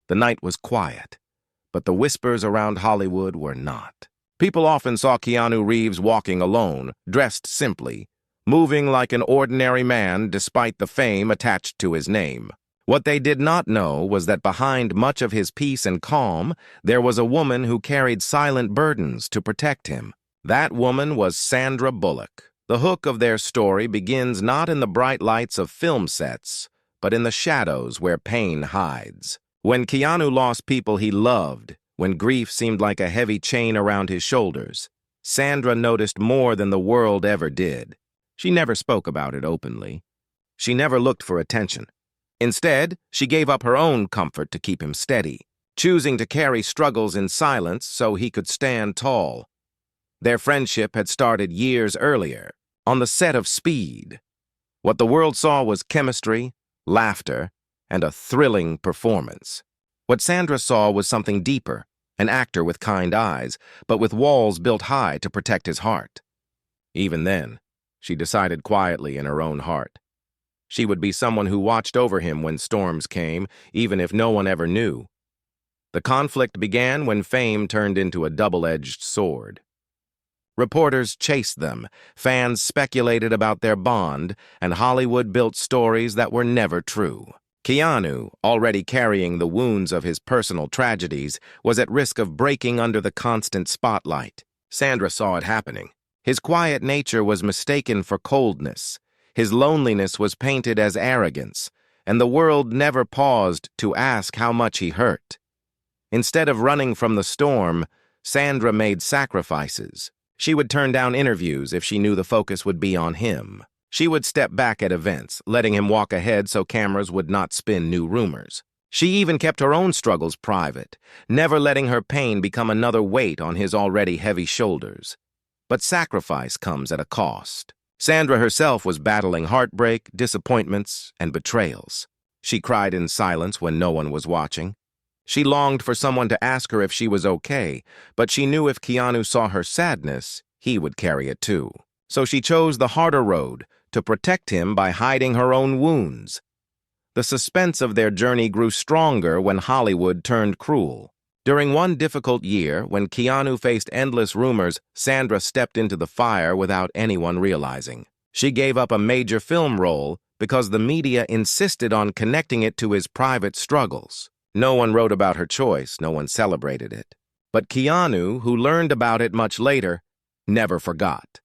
The night was quiet, but the whispers around Hollywood were not. People often saw Keanu Reeves walking alone, dressed simply, moving like an ordinary man despite the fame attached to his name. What they did not know was that behind much of his peace and calm, there was a woman who carried silent burdens to protect him. That woman was Sandra Bullock. The hook of their story begins not in the bright lights of film sets, but in the shadows where pain hides. When Keanu lost people he loved, when grief seemed like a heavy chain around his shoulders, Sandra noticed more than the world ever did. She never spoke about it openly. She never looked for attention. Instead, she gave up her own comfort to keep him steady, choosing to carry struggles in silence so he could stand tall. Their friendship had started years earlier, on the set of Speed. What the world saw was chemistry, laughter, and a thrilling performance. What Sandra saw was something deeper, an actor with kind eyes, but with walls built high to protect his heart. Even then, she decided quietly in her own heart. She would be someone who watched over him when storms came, even if no one ever knew. The conflict began when fame turned into a double-edged sword. Reporters chased them, fans speculated about their bond, and Hollywood built stories that were never true. Keanu, already carrying the wounds of his personal tragedies, was at risk of breaking under the constant spotlight. Sandra saw it happening. His quiet nature was mistaken for coldness. His loneliness was painted as arrogance, and the world never paused to ask how much he hurt. Instead of running from the storm, Sandra made sacrifices. She would turn down interviews if she knew the focus would be on him. She would step back at events, letting him walk ahead so cameras would not spin new rumors. She even kept her own struggles private, never letting her pain become another weight on his already heavy shoulders. But sacrifice comes at a cost. Sandra herself was battling heartbreak, disappointments, and betrayals. She cried in silence when no one was watching. She longed for someone to ask her if she was okay, but she knew if Keanu saw her sadness, he would carry it too. So she chose the harder road, to protect him by hiding her own wounds. The suspense of their journey grew stronger when Hollywood turned cruel. During one difficult year, when Keanu faced endless rumors, Sandra stepped into the fire without anyone realizing. She gave up a major film role because the media insisted on connecting it to his private struggles. No one wrote about her choice, no one celebrated it. But Keanu, who learned about it much later, never forgot.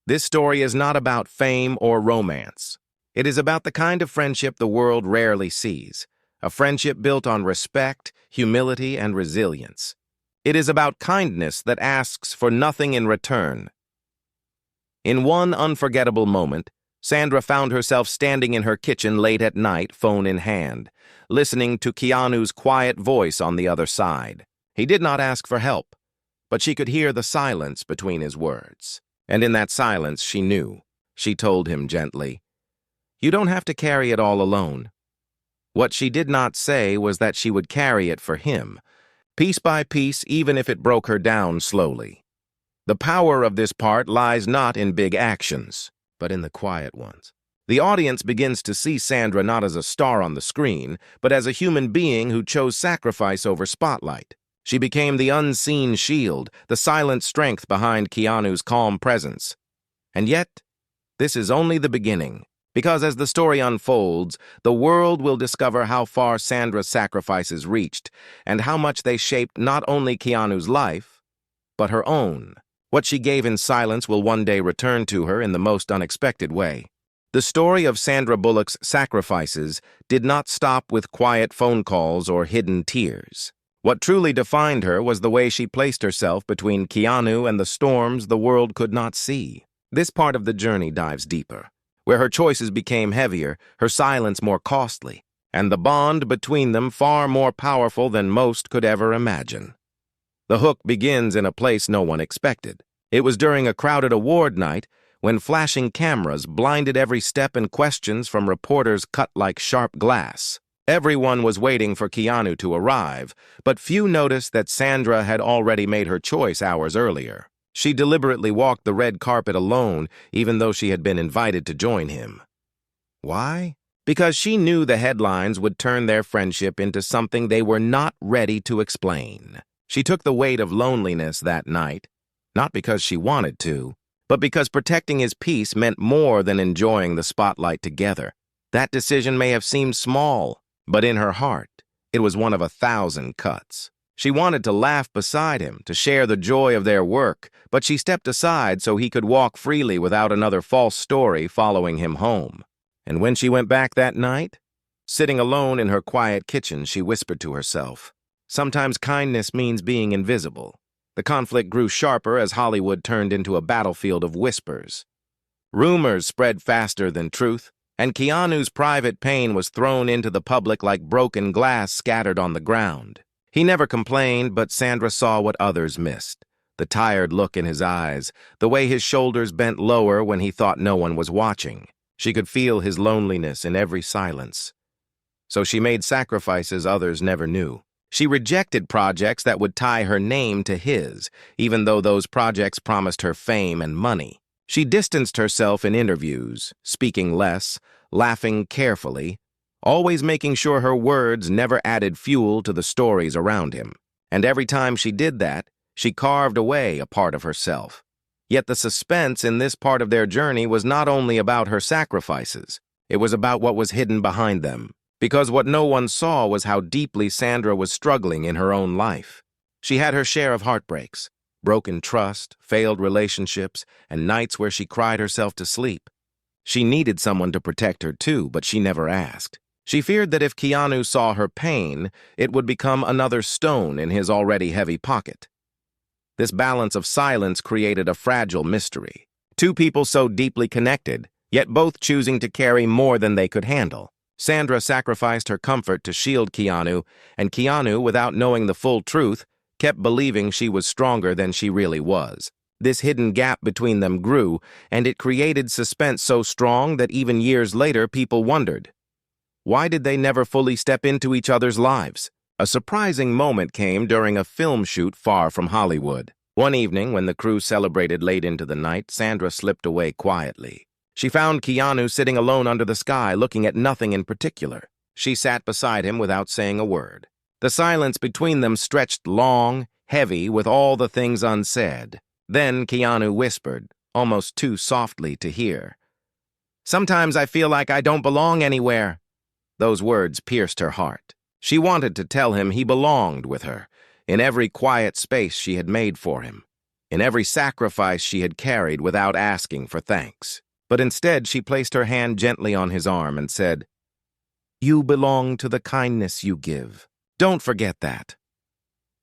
This story is not about fame or romance. It is about the kind of friendship the world rarely sees, a friendship built on respect, humility, and resilience. It is about kindness that asks for nothing in return. In one unforgettable moment, Sandra found herself standing in her kitchen late at night, phone in hand, listening to Keanu's quiet voice on the other side. He did not ask for help, but she could hear the silence between his words. And in that silence, she knew. She told him gently, "You don't have to carry it all alone." What she did not say was that she would carry it for him, piece by piece, even if it broke her down slowly. The power of this part lies not in big actions, but in the quiet ones. The audience begins to see Sandra not as a star on the screen, but as a human being who chose sacrifice over spotlight. She became the unseen shield, the silent strength behind Keanu's calm presence. And yet, this is only the beginning, because as the story unfolds, the world will discover how far Sandra's sacrifices reached and how much they shaped not only Keanu's life, but her own. What she gave in silence will one day return to her in the most unexpected way. The story of Sandra Bullock's sacrifices did not stop with quiet phone calls or hidden tears. What truly defined her was the way she placed herself between Keanu and the storms the world could not see. This part of the journey dives deeper, where her choices became heavier, her silence more costly, and the bond between them far more powerful than most could ever imagine. The hook begins in a place no one expected. It was during a crowded award night when flashing cameras blinded every step and questions from reporters cut like sharp glass. Everyone was waiting for Keanu to arrive, but few noticed that Sandra had already made her choice hours earlier. She deliberately walked the red carpet alone, even though she had been invited to join him. Why? because she knew the headlines would turn their friendship into something they were not ready to explain. She took the weight of loneliness that night, not because she wanted to, but because protecting his peace meant more than enjoying the spotlight together. That decision may have seemed small, but in her heart, it was one of 1,000 cuts. She wanted to laugh beside him, to share the joy of their work, but she stepped aside so he could walk freely without another false story following him home. And when she went back that night, sitting alone in her quiet kitchen, she whispered to herself, "Sometimes kindness means being invisible." The conflict grew sharper as Hollywood turned into a battlefield of whispers. Rumors spread faster than truth, and Keanu's private pain was thrown into the public like broken glass scattered on the ground. He never complained, but Sandra saw what others missed. The tired look in his eyes, the way his shoulders bent lower when he thought no one was watching. She could feel his loneliness in every silence. So she made sacrifices others never knew. She rejected projects that would tie her name to his, even though those projects promised her fame and money. She distanced herself in interviews, speaking less, laughing carefully, always making sure her words never added fuel to the stories around him. And every time she did that, she carved away a part of herself. Yet the suspense in this part of their journey was not only about her sacrifices, it was about what was hidden behind them. Because what no one saw was how deeply Sandra was struggling in her own life. She had her share of heartbreaks, broken trust, failed relationships, and nights where she cried herself to sleep. She needed someone to protect her too, but she never asked. She feared that if Keanu saw her pain, it would become another stone in his already heavy pocket. This balance of silence created a fragile mystery. Two people so deeply connected, yet both choosing to carry more than they could handle. Sandra sacrificed her comfort to shield Keanu, and Keanu, without knowing the full truth, kept believing she was stronger than she really was. This hidden gap between them grew, and it created suspense so strong that even years later people wondered, why did they never fully step into each other's lives? A surprising moment came during a film shoot far from Hollywood. One evening, when the crew celebrated late into the night, Sandra slipped away quietly. She found Keanu sitting alone under the sky, looking at nothing in particular. She sat beside him without saying a word. The silence between them stretched long, heavy, with all the things unsaid. Then Keanu whispered, almost too softly to hear, "Sometimes I feel like I don't belong anywhere." Those words pierced her heart. She wanted to tell him he belonged with her, in every quiet space she had made for him, in every sacrifice she had carried without asking for thanks. But instead she placed her hand gently on his arm and said, "You belong to the kindness you give. Don't forget that."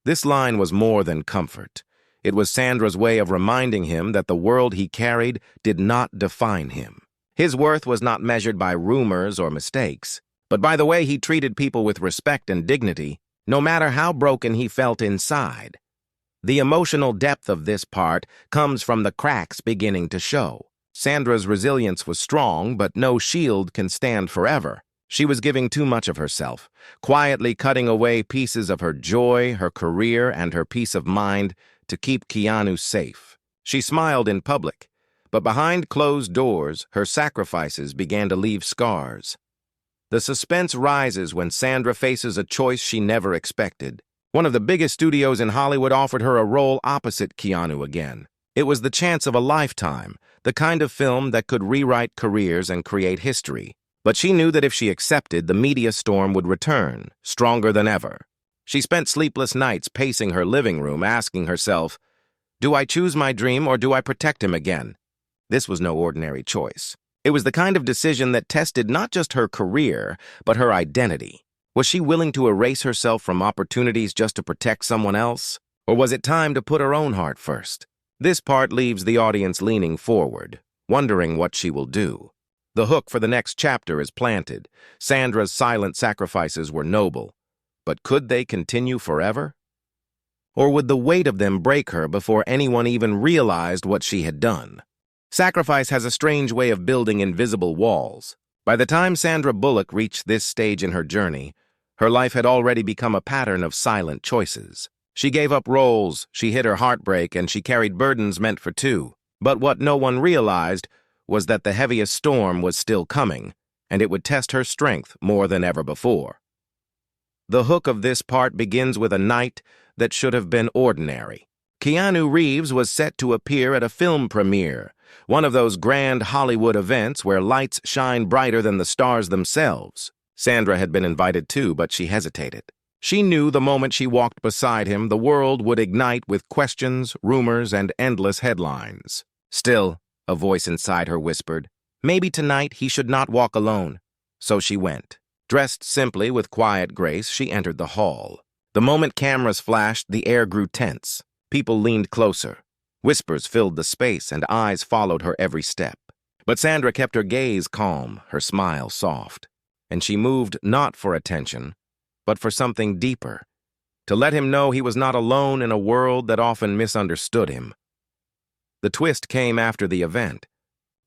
This line was more than comfort. It was Sandra's way of reminding him that the world he carried did not define him. His worth was not measured by rumors or mistakes, but by the way he treated people with respect and dignity, no matter how broken he felt inside. The emotional depth of this part comes from the cracks beginning to show. Sandra's resilience was strong, but no shield can stand forever. She was giving too much of herself, quietly cutting away pieces of her joy, her career, and her peace of mind to keep Keanu safe. She smiled in public, but behind closed doors, her sacrifices began to leave scars. The suspense rises when Sandra faces a choice she never expected. One of the biggest studios in Hollywood offered her a role opposite Keanu again. It was the chance of a lifetime, the kind of film that could rewrite careers and create history. But she knew that if she accepted, the media storm would return, stronger than ever. She spent sleepless nights pacing her living room, asking herself, "Do I choose my dream or do I protect him again?" This was no ordinary choice. It was the kind of decision that tested not just her career, but her identity. Was she willing to erase herself from opportunities just to protect someone else? Or was it time to put her own heart first? This part leaves the audience leaning forward, wondering what she will do. The hook for the next chapter is planted. Sandra's silent sacrifices were noble, but could they continue forever? Or would the weight of them break her before anyone even realized what she had done? Sacrifice has a strange way of building invisible walls. By the time Sandra Bullock reached this stage in her journey, her life had already become a pattern of silent choices. She gave up roles, she hid her heartbreak, and she carried burdens meant for two. But what no one realized was that the heaviest storm was still coming, and it would test her strength more than ever before. The hook of this part begins with a night that should have been ordinary. Keanu Reeves was set to appear at a film premiere, one of those grand Hollywood events where lights shine brighter than the stars themselves. Sandra had been invited too, but she hesitated. She knew the moment she walked beside him, the world would ignite with questions, rumors, and endless headlines. Still, a voice inside her whispered, maybe tonight he should not walk alone. So she went. Dressed simply with quiet grace, she entered the hall. The moment cameras flashed, the air grew tense. People leaned closer. Whispers filled the space, and eyes followed her every step. But Sandra kept her gaze calm, her smile soft. And she moved not for attention, but for something deeper, to let him know he was not alone in a world that often misunderstood him. The twist came after the event,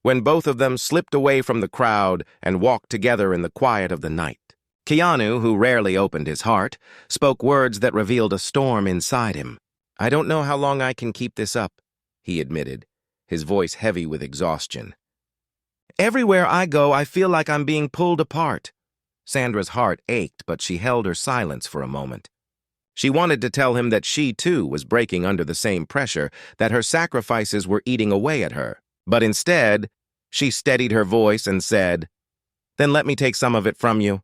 when both of them slipped away from the crowd and walked together in the quiet of the night. Keanu, who rarely opened his heart, spoke words that revealed a storm inside him. I don't know how long I can keep this up, he admitted, his voice heavy with exhaustion. Everywhere I go, I feel like I'm being pulled apart. Sandra's heart ached, but she held her silence for a moment. She wanted to tell him that she, too, was breaking under the same pressure, that her sacrifices were eating away at her. But instead, she steadied her voice and said, Then let me take some of it from you.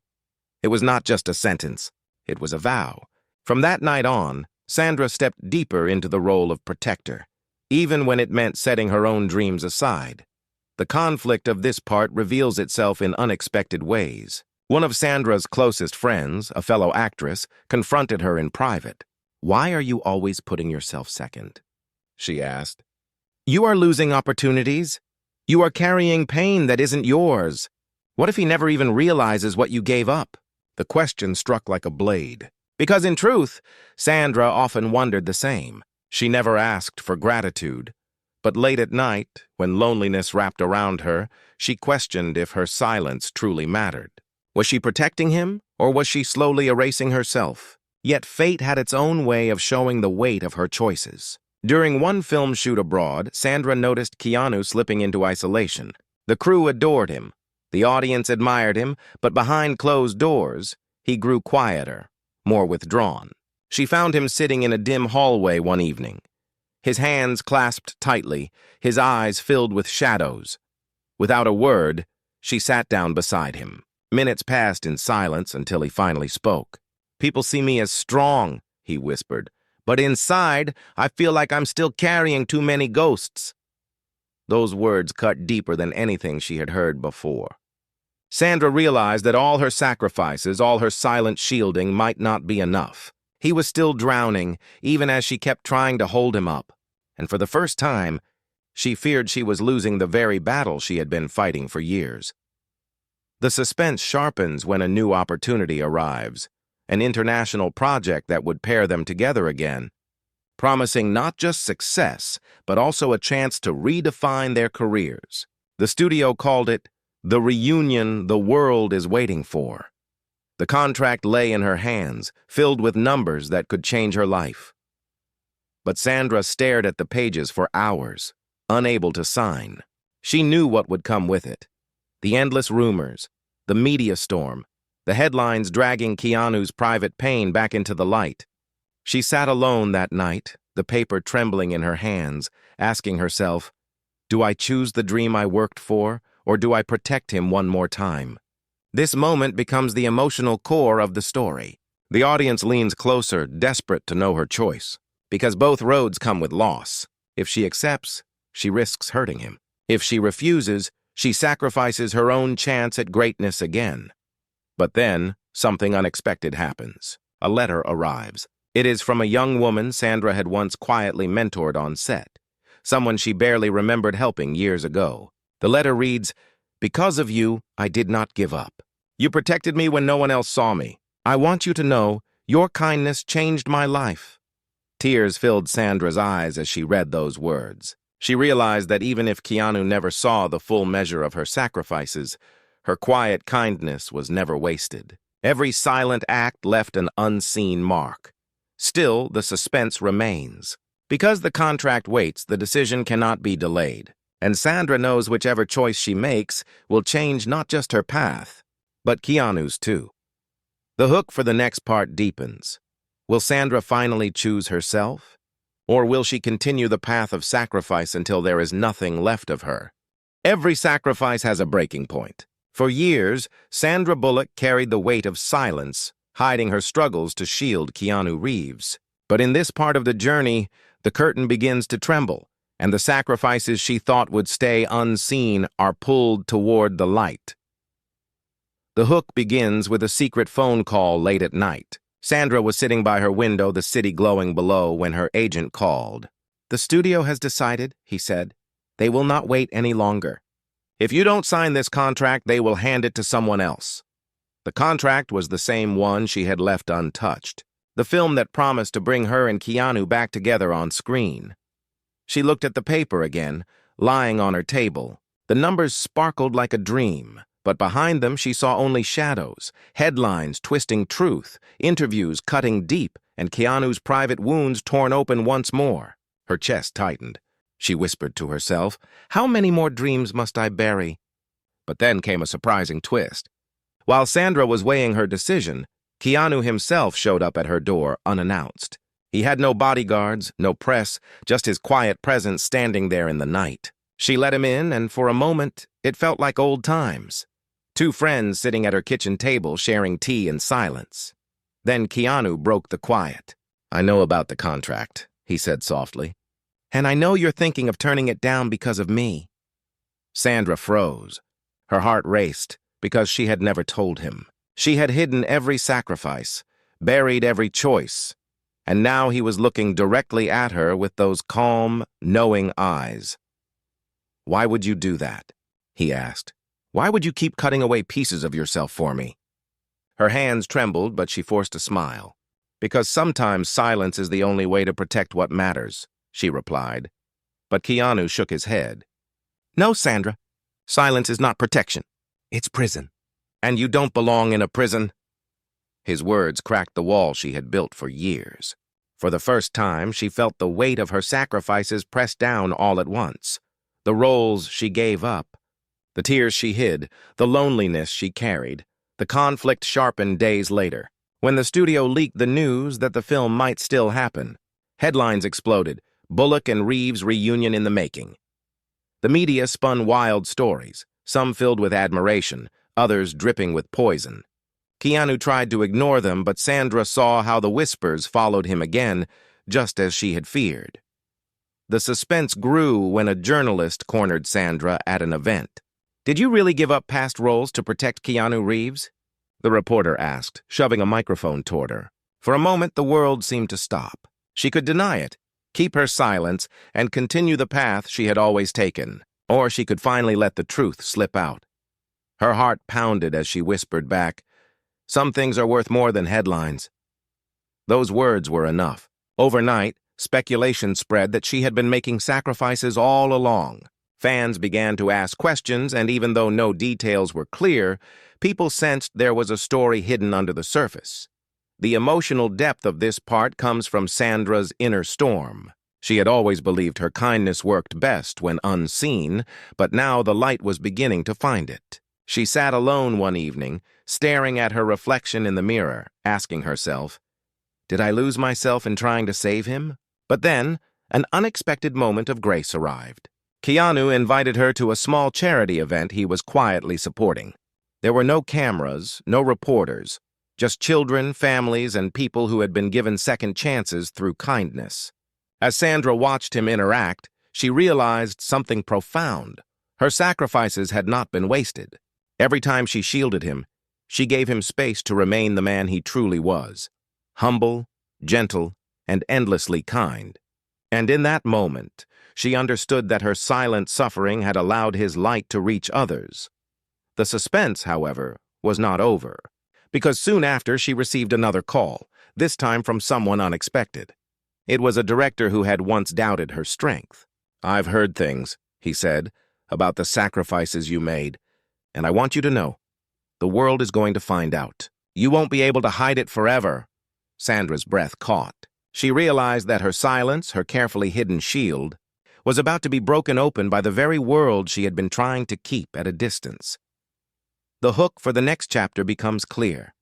It was not just a sentence. It was a vow. From that night on, Sandra stepped deeper into the role of protector, even when it meant setting her own dreams aside. The conflict of this part reveals itself in unexpected ways. One of Sandra's closest friends, a fellow actress, confronted her in private. Why are you always putting yourself second? She asked. You are losing opportunities. You are carrying pain that isn't yours. What if he never even realizes what you gave up? The question struck like a blade. Because in truth, Sandra often wondered the same. She never asked for gratitude. But late at night, when loneliness wrapped around her, she questioned if her silence truly mattered. Was she protecting him, or was she slowly erasing herself? Yet fate had its own way of showing the weight of her choices. During one film shoot abroad, Sandra noticed Keanu slipping into isolation. The crew adored him. The audience admired him, but behind closed doors, he grew quieter, more withdrawn. She found him sitting in a dim hallway one evening. His hands clasped tightly, his eyes filled with shadows. Without a word, she sat down beside him. Minutes passed in silence until he finally spoke. People see me as strong, he whispered, but inside, I feel like I'm still carrying too many ghosts. Those words cut deeper than anything she had heard before. Sandra realized that all her sacrifices, all her silent shielding might not be enough. He was still drowning, even as she kept trying to hold him up. And for the first time, she feared she was losing the very battle she had been fighting for years. The suspense sharpens when a new opportunity arrives, an international project that would pair them together again, promising not just success, but also a chance to redefine their careers. The studio called it the reunion the world is waiting for. The contract lay in her hands, filled with numbers that could change her life. But Sandra stared at the pages for hours, unable to sign. She knew what would come with it. The endless rumors, the media storm, the headlines dragging Keanu's private pain back into the light. She sat alone that night, the paper trembling in her hands, asking herself, do I choose the dream I worked for, or do I protect him one more time? This moment becomes the emotional core of the story. The audience leans closer, desperate to know her choice, because both roads come with loss. If she accepts, she risks hurting him. If she refuses, she sacrifices her own chance at greatness again. But then, something unexpected happens. A letter arrives. It is from a young woman Sandra had once quietly mentored on set, someone she barely remembered helping years ago. The letter reads, Because of you, I did not give up. You protected me when no one else saw me. I want you to know, your kindness changed my life. Tears filled Sandra's eyes as she read those words. She realized that even if Keanu never saw the full measure of her sacrifices, her quiet kindness was never wasted. Every silent act left an unseen mark. Still, the suspense remains. Because the contract waits, the decision cannot be delayed. And Sandra knows whichever choice she makes will change not just her path, but Keanu's too. The hook for the next part deepens. Will Sandra finally choose herself? Or will she continue the path of sacrifice until there is nothing left of her? Every sacrifice has a breaking point. For years, Sandra Bullock carried the weight of silence, hiding her struggles to shield Keanu Reeves. But in this part of the journey, the curtain begins to tremble, and the sacrifices she thought would stay unseen are pulled toward the light. The hook begins with a secret phone call late at night. Sandra was sitting by her window, the city glowing below, when her agent called. "The studio has decided," he said. "They will not wait any longer. If you don't sign this contract, they will hand it to someone else." The contract was the same one she had left untouched, the film that promised to bring her and Keanu back together on screen. She looked at the paper again, lying on her table. The numbers sparkled like a dream, but behind them she saw only shadows, headlines twisting truth, interviews cutting deep, and Keanu's private wounds torn open once more. Her chest tightened. She whispered to herself, "How many more dreams must I bury?" But then came a surprising twist. While Sandra was weighing her decision, Keanu himself showed up at her door unannounced. He had no bodyguards, no press, just his quiet presence standing there in the night. She let him in, and for a moment, it felt like old times. Two friends sitting at her kitchen table sharing tea in silence. Then Keanu broke the quiet. "I know about the contract," he said softly. "And I know you're thinking of turning it down because of me." Sandra froze. Her heart raced because she had never told him. She had hidden every sacrifice, buried every choice, and now he was looking directly at her with those calm, knowing eyes. "Why would you do that?" he asked. "Why would you keep cutting away pieces of yourself for me?" Her hands trembled, but she forced a smile. "Because sometimes silence is the only way to protect what matters," she replied. But Keanu shook his head. "No, Sandra. Silence is not protection. It's prison. And you don't belong in a prison." His words cracked the wall she had built for years. For the first time, she felt the weight of her sacrifices pressed down all at once. The roles she gave up, the tears she hid, the loneliness she carried, the conflict sharpened days later. When the studio leaked the news that the film might still happen, headlines exploded. Bullock and Reeves reunion in the making. The media spun wild stories, some filled with admiration, others dripping with poison. Keanu tried to ignore them, but Sandra saw how the whispers followed him again, just as she had feared. The suspense grew when a journalist cornered Sandra at an event. "Did you really give up past roles to protect Keanu Reeves?" the reporter asked, shoving a microphone toward her. For a moment, the world seemed to stop. She could deny it, keep her silence, and continue the path she had always taken. Or she could finally let the truth slip out. Her heart pounded as she whispered back, "Some things are worth more than headlines." Those words were enough. Overnight, speculation spread that she had been making sacrifices all along. Fans began to ask questions, and even though no details were clear, people sensed there was a story hidden under the surface. The emotional depth of this part comes from Sandra's inner storm. She had always believed her kindness worked best when unseen, but now the light was beginning to find it. She sat alone one evening, staring at her reflection in the mirror, asking herself, "Did I lose myself in trying to save him?" But then, an unexpected moment of grace arrived. Keanu invited her to a small charity event he was quietly supporting. There were no cameras, no reporters, just children, families, and people who had been given second chances through kindness. As Sandra watched him interact, she realized something profound. Her sacrifices had not been wasted. Every time she shielded him, she gave him space to remain the man he truly was, humble, gentle, and endlessly kind. And in that moment, she understood that her silent suffering had allowed his light to reach others. The suspense, however, was not over, because soon after she received another call, this time from someone unexpected. It was a director who had once doubted her strength. "I've heard things," he said, "about the sacrifices you made, and I want you to know, the world is going to find out. You won't be able to hide it forever." Sandra's breath caught. She realized that her silence, her carefully hidden shield, was about to be broken open by the very world she had been trying to keep at a distance. The hook for the next chapter becomes clear.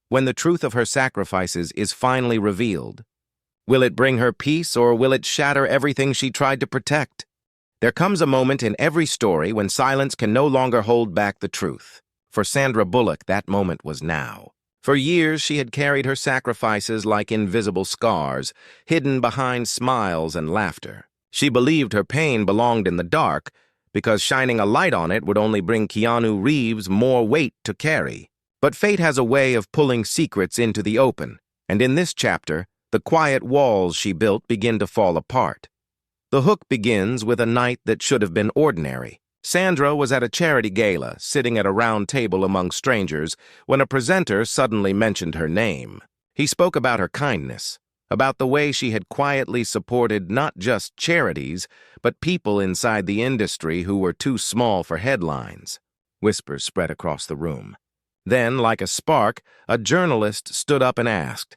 When the truth of her sacrifices is finally revealed, will it bring her peace or will it shatter everything she tried to protect? There comes a moment in every story when silence can no longer hold back the truth. For Sandra Bullock, that moment was now. For years, she had carried her sacrifices like invisible scars, hidden behind smiles and laughter. She believed her pain belonged in the dark because shining a light on it would only bring Keanu Reeves more weight to carry. But fate has a way of pulling secrets into the open, and in this chapter, the quiet walls she built begin to fall apart. The hook begins with a night that should have been ordinary. Sandra was at a charity gala, sitting at a round table among strangers, when a presenter suddenly mentioned her name. He spoke about her kindness, about the way she had quietly supported not just charities, but people inside the industry who were too small for headlines. Whispers spread across the room. Then, like a spark, a journalist stood up and asked,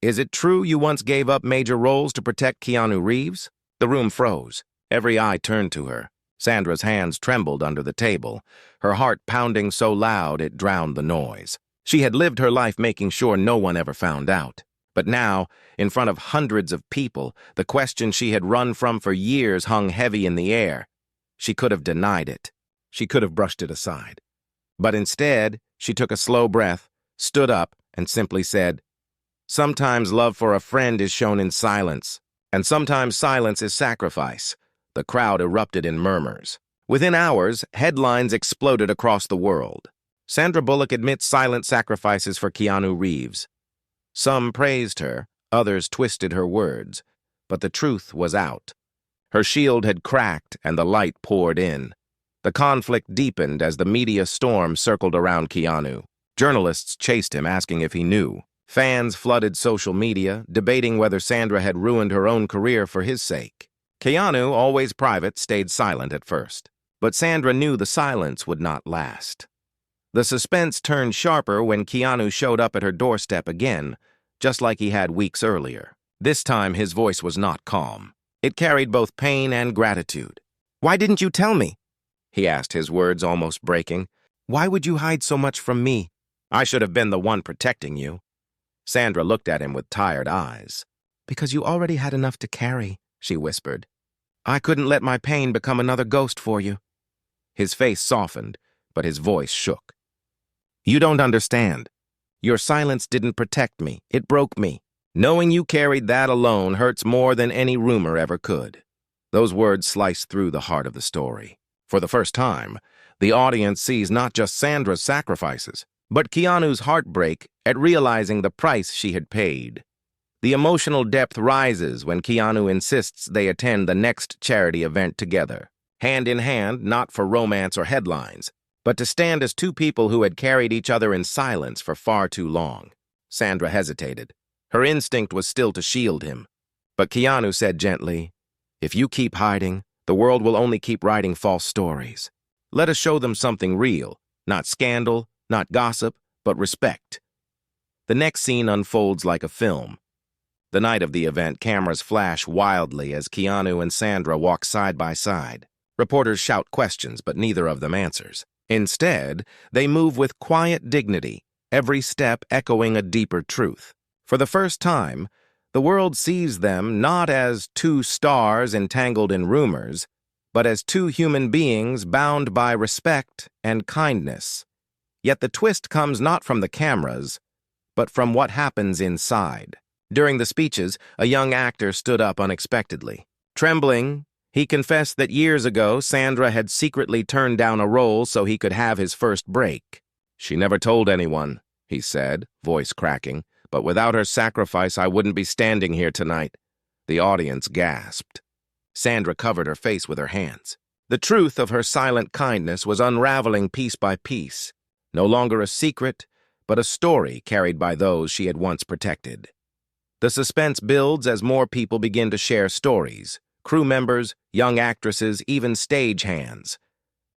"Is it true you once gave up major roles to protect Keanu Reeves?" The room froze. Every eye turned to her. Sandra's hands trembled under the table, her heart pounding so loud it drowned the noise. She had lived her life making sure no one ever found out. But now, in front of hundreds of people, the question she had run from for years hung heavy in the air. She could have denied it. She could have brushed it aside. But instead, she took a slow breath, stood up, and simply said, "Sometimes love for a friend is shown in silence, and sometimes silence is sacrifice." The crowd erupted in murmurs. Within hours, headlines exploded across the world. Sandra Bullock admits silent sacrifices for Keanu Reeves. Some praised her, others twisted her words, but the truth was out. Her shield had cracked and the light poured in. The conflict deepened as the media storm circled around Keanu. Journalists chased him, asking if he knew. Fans flooded social media, debating whether Sandra had ruined her own career for his sake. Keanu, always private, stayed silent at first. But Sandra knew the silence would not last. The suspense turned sharper when Keanu showed up at her doorstep again, just like he had weeks earlier. This time, his voice was not calm. It carried both pain and gratitude. "Why didn't you tell me?" he asked, his words almost breaking. "Why would you hide so much from me? I should have been the one protecting you." Sandra looked at him with tired eyes. "Because you already had enough to carry," she whispered. "I couldn't let my pain become another ghost for you." His face softened, but his voice shook. "You don't understand. Your silence didn't protect me. It broke me. Knowing you carried that alone hurts more than any rumor ever could." Those words sliced through the heart of the story. For the first time, the audience sees not just Sandra's sacrifices, but Keanu's heartbreak at realizing the price she had paid. The emotional depth rises when Keanu insists they attend the next charity event together, hand in hand, not for romance or headlines, but to stand as two people who had carried each other in silence for far too long. Sandra hesitated. Her instinct was still to shield him. But Keanu said gently, "If you keep hiding, the world will only keep writing false stories. Let us show them something real, not scandal, not gossip, but respect." The next scene unfolds like a film. The night of the event, cameras flash wildly as Keanu and Sandra walk side by side. Reporters shout questions, but neither of them answers. Instead, they move with quiet dignity, every step echoing a deeper truth. For the first time, the world sees them not as two stars entangled in rumors, but as two human beings bound by respect and kindness. Yet the twist comes not from the cameras, but from what happens inside. During the speeches, a young actor stood up unexpectedly. Trembling, he confessed that years ago, Sandra had secretly turned down a role so he could have his first break. "She never told anyone," he said, voice cracking, "but without her sacrifice, I wouldn't be standing here tonight." The audience gasped. Sandra covered her face with her hands. The truth of her silent kindness was unraveling piece by piece, no longer a secret, but a story carried by those she had once protected. The suspense builds as more people begin to share stories. Crew members, young actresses, even stagehands.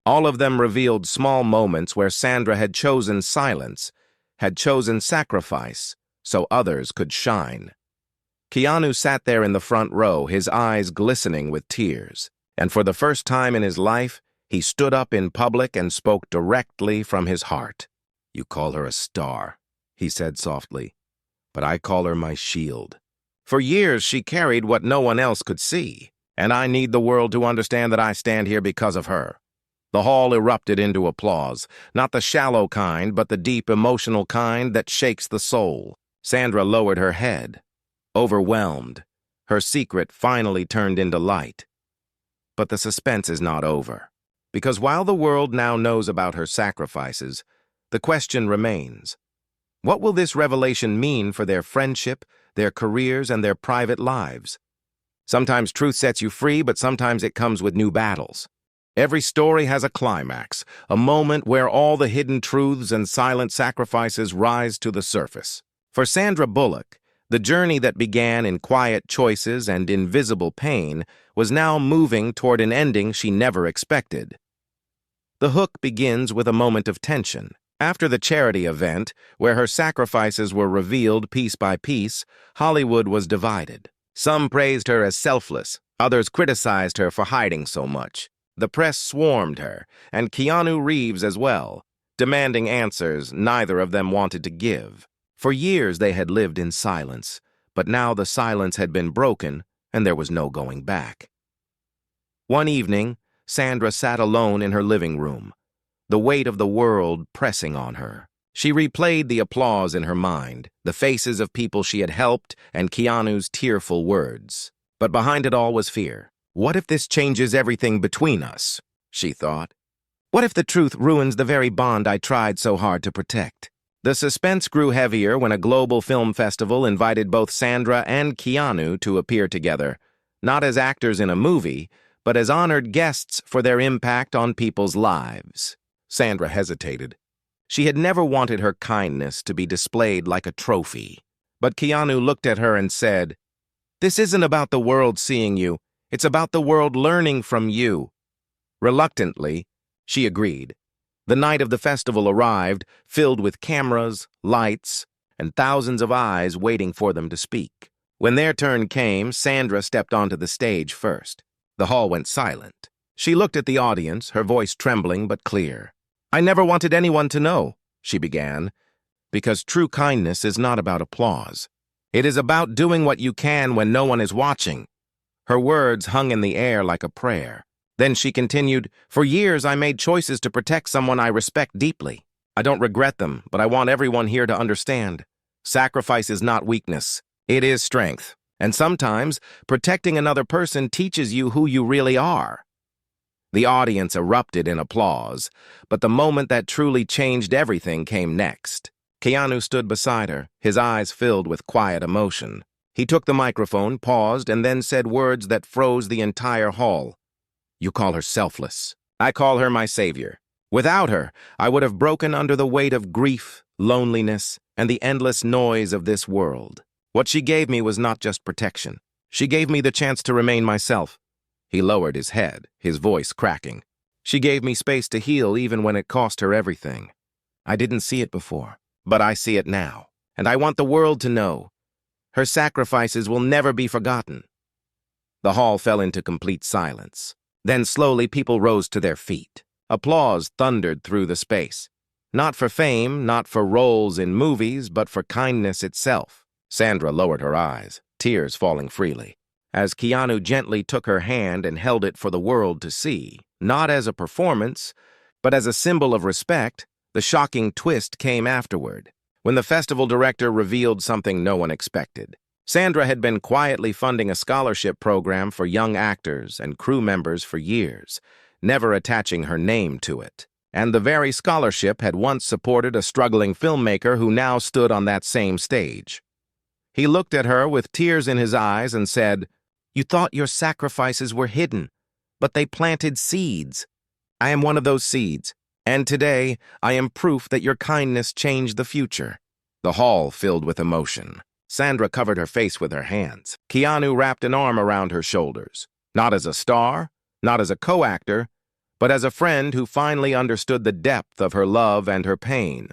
All of them revealed small moments where Sandra had chosen silence, had chosen sacrifice, so others could shine. Keanu sat there in the front row, his eyes glistening with tears. And for the first time in his life, he stood up in public and spoke directly from his heart. "You call her a star," he said softly, "but I call her my shield. For years, she carried what no one else could see, and I need the world to understand that I stand here because of her." The hall erupted into applause, not the shallow kind, but the deep, emotional kind that shakes the soul. Sandra lowered her head, overwhelmed. Her secret finally turned into light. But the suspense is not over, because while the world now knows about her sacrifices, the question remains: what will this revelation mean for their friendship, their careers, and their private lives? Sometimes truth sets you free, but sometimes it comes with new battles. Every story has a climax, a moment where all the hidden truths and silent sacrifices rise to the surface. For Sandra Bullock, the journey that began in quiet choices and invisible pain was now moving toward an ending she never expected. The hook begins with a moment of tension. After the charity event, where her sacrifices were revealed piece by piece, Hollywood was divided. Some praised her as selfless, others criticized her for hiding so much. The press swarmed her, and Keanu Reeves as well, demanding answers neither of them wanted to give. For years they had lived in silence, but now the silence had been broken, and there was no going back. One evening, Sandra sat alone in her living room, the weight of the world pressing on her. She replayed the applause in her mind, the faces of people she had helped, and Keanu's tearful words. But behind it all was fear. What if this changes everything between us? She thought. What if the truth ruins the very bond I tried so hard to protect? The suspense grew heavier when a global film festival invited both Sandra and Keanu to appear together, not as actors in a movie, but as honored guests for their impact on people's lives. Sandra hesitated. She had never wanted her kindness to be displayed like a trophy. But Keanu looked at her and said, "This isn't about the world seeing you. It's about the world learning from you." Reluctantly, she agreed. The night of the festival arrived, filled with cameras, lights, and thousands of eyes waiting for them to speak. When their turn came, Sandra stepped onto the stage first. The hall went silent. She looked at the audience, her voice trembling but clear. "I never wanted anyone to know," she began, "because true kindness is not about applause. It is about doing what you can when no one is watching." Her words hung in the air like a prayer. Then she continued, "For years I made choices to protect someone I respect deeply. I don't regret them, but I want everyone here to understand. Sacrifice is not weakness. It is strength. And sometimes, protecting another person teaches you who you really are." The audience erupted in applause, but the moment that truly changed everything came next. Keanu stood beside her, his eyes filled with quiet emotion. He took the microphone, paused, and then said words that froze the entire hall. "You call her selfless. I call her my savior. Without her, I would have broken under the weight of grief, loneliness, and the endless noise of this world. What she gave me was not just protection. She gave me the chance to remain myself." He lowered his head, his voice cracking. "She gave me space to heal even when it cost her everything. I didn't see it before, but I see it now, and I want the world to know. Her sacrifices will never be forgotten." The hall fell into complete silence. Then slowly people rose to their feet. Applause thundered through the space. Not for fame, not for roles in movies, but for kindness itself. Sandra lowered her eyes, tears falling freely, as Keanu gently took her hand and held it for the world to see. Not as a performance, but as a symbol of respect. The shocking twist came afterward, when the festival director revealed something no one expected. Sandra had been quietly funding a scholarship program for young actors and crew members for years, never attaching her name to it. And the very scholarship had once supported a struggling filmmaker who now stood on that same stage. He looked at her with tears in his eyes and said, "You thought your sacrifices were hidden, but they planted seeds. I am one of those seeds. And today, I am proof that your kindness changed the future." The hall filled with emotion. Sandra covered her face with her hands. Keanu wrapped an arm around her shoulders. Not as a star, not as a co-actor, but as a friend who finally understood the depth of her love and her pain.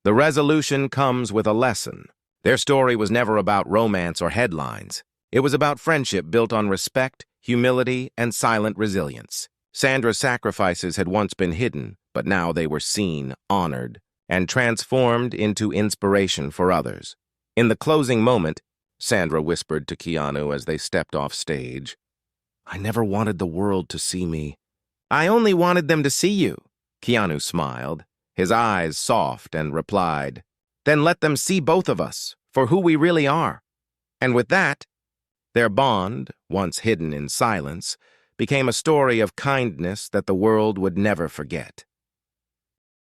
The resolution comes with a lesson. Their story was never about romance or headlines. It was about friendship built on respect, humility, and silent resilience. Sandra's sacrifices had once been hidden, but now they were seen, honored, and transformed into inspiration for others. In the closing moment, Sandra whispered to Keanu as they stepped off stage, "I never wanted the world to see me. I only wanted them to see you." Keanu smiled, his eyes soft, and replied, "Then let them see both of us for who we really are." And with that, their bond, once hidden in silence, became a story of kindness that the world would never forget.